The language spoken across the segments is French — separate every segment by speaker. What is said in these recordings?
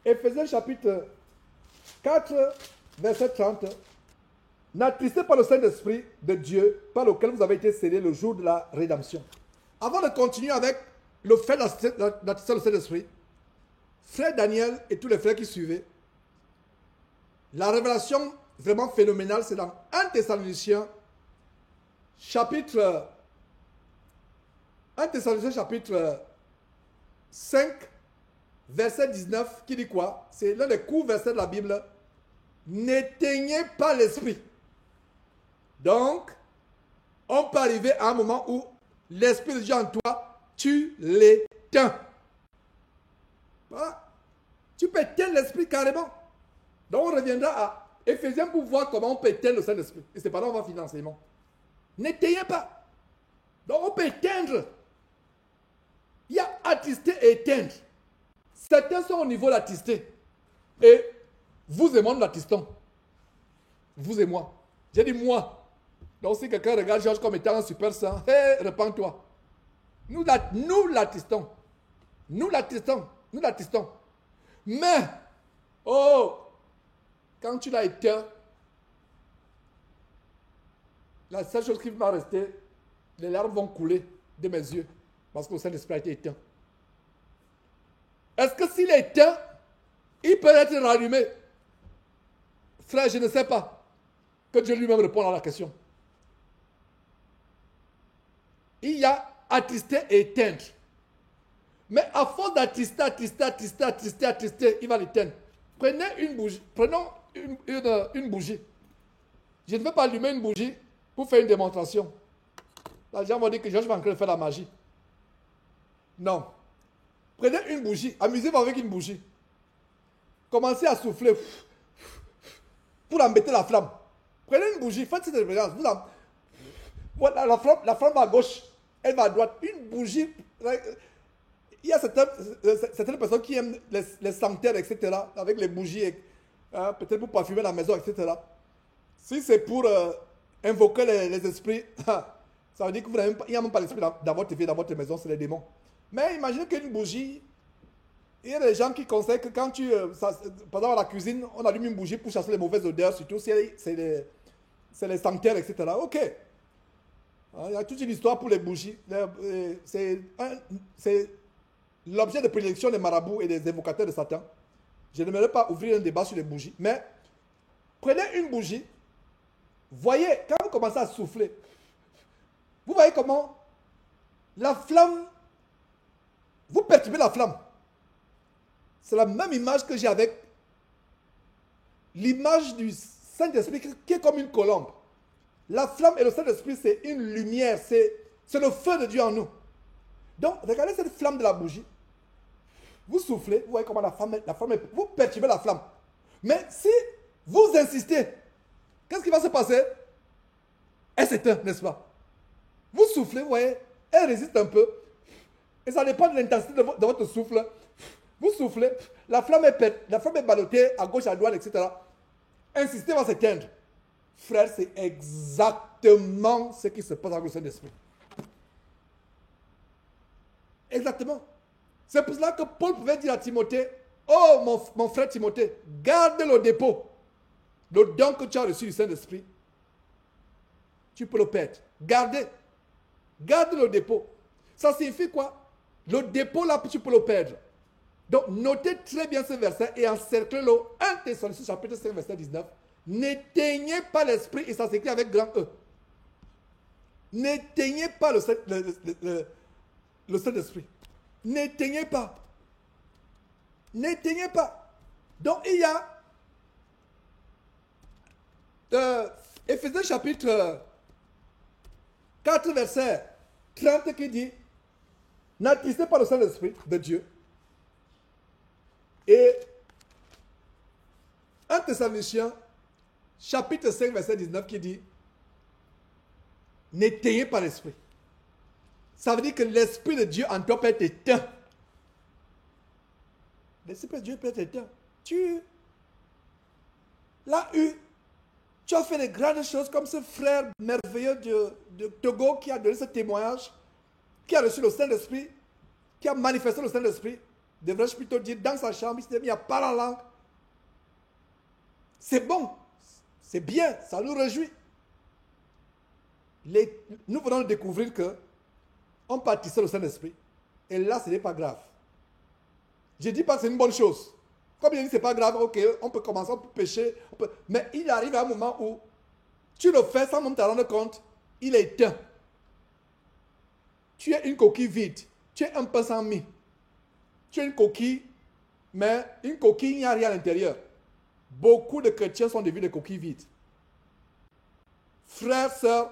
Speaker 1: Éphésiens chapitre 4, verset 30. N'attristez pas le Saint-Esprit de Dieu par lequel vous avez été scellés le jour de la rédemption. Avant de continuer avec le fait d'attrister le Saint-Esprit, frère Daniel et tous les frères qui suivaient, la révélation vraiment phénoménale, c'est dans 1 Thessaloniciens chapitre 5, verset 19, qui dit quoi? C'est l'un des courts versets de la Bible. N'éteignez pas l'esprit. Donc, on peut arriver à un moment où l'esprit de Dieu en toi, tu l'éteins. Voilà. Tu peux éteindre l'esprit carrément. Donc, on reviendra à Éphésiens pour voir comment on peut éteindre le Saint-Esprit. Et c'est pas là on va finir l'enseignement. N'éteignez pas. Donc, on peut éteindre. Il y a attrister et éteindre. Certains sont au niveau d'attrister. Et vous et moi, nous l'attistons. Vous et moi. J'ai dit moi. Donc, si quelqu'un regarde Georges comme étant un super saint, hey, répands-toi. Nous l'attistons. Nous l'attistons. Nous l'attistons. Mais, oh, quand tu l'as éteint, la seule chose qui va rester, les larmes vont couler de mes yeux parce que le Saint-Esprit a été éteint. Est-ce que s'il est éteint, il peut être rallumé? Frère, je ne sais pas. Que Dieu lui-même réponde à la question. Il y a attrister et éteindre. Mais à force d'attrister, il va l'éteindre. Prenez une bougie. Prenons une bougie. Je ne vais pas allumer une bougie pour faire une démonstration. Les gens vont dire que je vais en train de faire la magie. Non. Prenez une bougie. Amusez-vous avec une bougie. Commencez à souffler pour embêter la flamme. Prenez une bougie. Faites cette expérience. Voilà, la flamme va à gauche. Elle va à droite. Une bougie. Il y a certaines personnes qui aiment les sanctuaires, etc. Avec les bougies. Peut-être pour parfumer la maison, etc. Si c'est pour invoquer les esprits, ça veut dire qu'il n'y a même pas l'esprit dans votre vie, dans votre maison, c'est les démons. Mais imaginez qu'une bougie, il y a des gens qui conseillent que quand tu, pendant la cuisine, on allume une bougie pour chasser les mauvaises odeurs, surtout si c'est les sanctuaires, etc. Ok. Il y a toute une histoire pour les bougies. C'est l'objet de prédilection des marabouts et des évocateurs de Satan. Je n'aimerais pas ouvrir un débat sur les bougies, mais prenez une bougie, voyez, quand vous commencez à souffler, vous voyez comment la flamme, vous perturbez la flamme. C'est la même image que j'ai avec l'image du Saint-Esprit qui est comme une colombe. La flamme et le Saint-Esprit, c'est une lumière, c'est le feu de Dieu en nous. Donc, regardez cette flamme de la bougie. Vous soufflez, vous voyez comment la flamme vous perturbez la flamme. Mais si vous insistez, qu'est-ce qui va se passer? Elle s'éteint, n'est-ce pas? Vous soufflez, vous voyez, elle résiste un peu. Et ça dépend de l'intensité de votre souffle. Vous soufflez, la flamme est ballottée à gauche, à droite, etc. Insistez, va s'éteindre. Frère, c'est exactement ce qui se passe avec le Saint-Esprit. Exactement. C'est pour cela que Paul pouvait dire à Timothée, oh mon frère Timothée, garde le dépôt. Le don que tu as reçu du Saint-Esprit, tu peux le perdre. Garde le dépôt. Ça signifie quoi? Le dépôt là, tu peux le perdre. Donc, notez très bien ce verset et encerclez-le. 1 Thessaloniciens chapitre 5, verset 19. N'éteignez pas l'esprit, et ça s'écrit avec grand E. N'éteignez pas le Saint-Esprit. N'éteignez pas. N'éteignez pas. Donc, il y a Éphésiens chapitre 4, verset 30 qui dit n'attristez pas le Saint-Esprit de Dieu. Et 1 Thessaloniciens chapitre 5, verset 19 qui dit n'éteignez pas l'esprit. Ça veut dire que l'esprit de Dieu en toi peut être éteint. L'esprit de Dieu peut être éteint. Tu l'as eu. Tu as fait de grandes choses comme ce frère merveilleux de Togo qui a donné ce témoignage, qui a reçu le Saint-Esprit, qui a manifesté le Saint-Esprit. devrais-je plutôt dire, dans sa chambre, il s'est mis à parler en langue. C'est bon, c'est bien, ça nous réjouit. Nous venons de découvrir que on partissait le Saint-Esprit. Et là, ce n'est pas grave. Je ne dis pas que c'est une bonne chose. Comme il dit, ce n'est pas grave, ok, on peut commencer, on peut pécher. Mais il arrive à un moment où tu le fais sans même te rendre compte, il est éteint. Tu es une coquille vide. Tu es un peu sans mie. Tu es une coquille, mais une coquille, il n'y a rien à l'intérieur. Beaucoup de chrétiens sont devenus des coquilles vides. Frères, sœurs,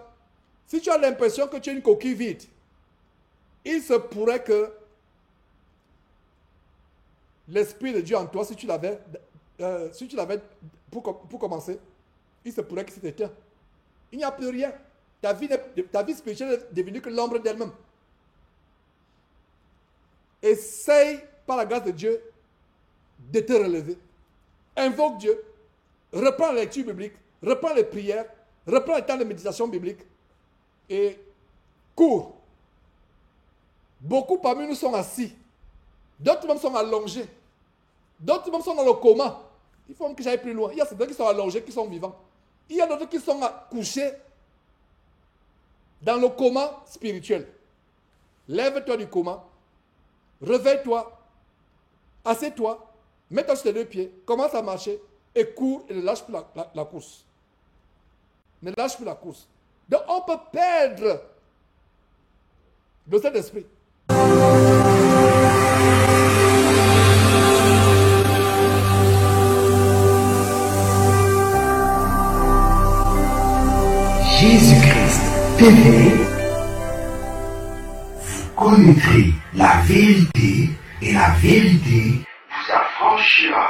Speaker 1: si tu as l'impression que tu es une coquille vide, il se pourrait que l'Esprit de Dieu en toi, si tu l'avais pour commencer, il se pourrait que c'était éteint. Il n'y a plus rien. Ta vie spirituelle est devenue que l'ombre d'elle-même. Essaye, par la grâce de Dieu, de te relever. Invoque Dieu. Reprends la lecture biblique. Reprends les prières. Reprends le temps de méditation biblique. Et cours. Beaucoup parmi nous sont assis. D'autres même sont allongés. D'autres même sont dans le coma. Il faut même que j'aille plus loin. Il y a certains qui sont allongés, qui sont vivants. Il y a d'autres qui sont couchés dans le coma spirituel. Lève-toi du coma. Réveille-toi. Assieds-toi. Mets-toi sur tes deux pieds. Commence à marcher. Et cours et ne lâche plus la course. Ne lâche plus la course. Donc on peut perdre le Saint-Esprit.
Speaker 2: Jésus-Christ TV, vous connaîtrez la vérité et la vérité vous affranchira.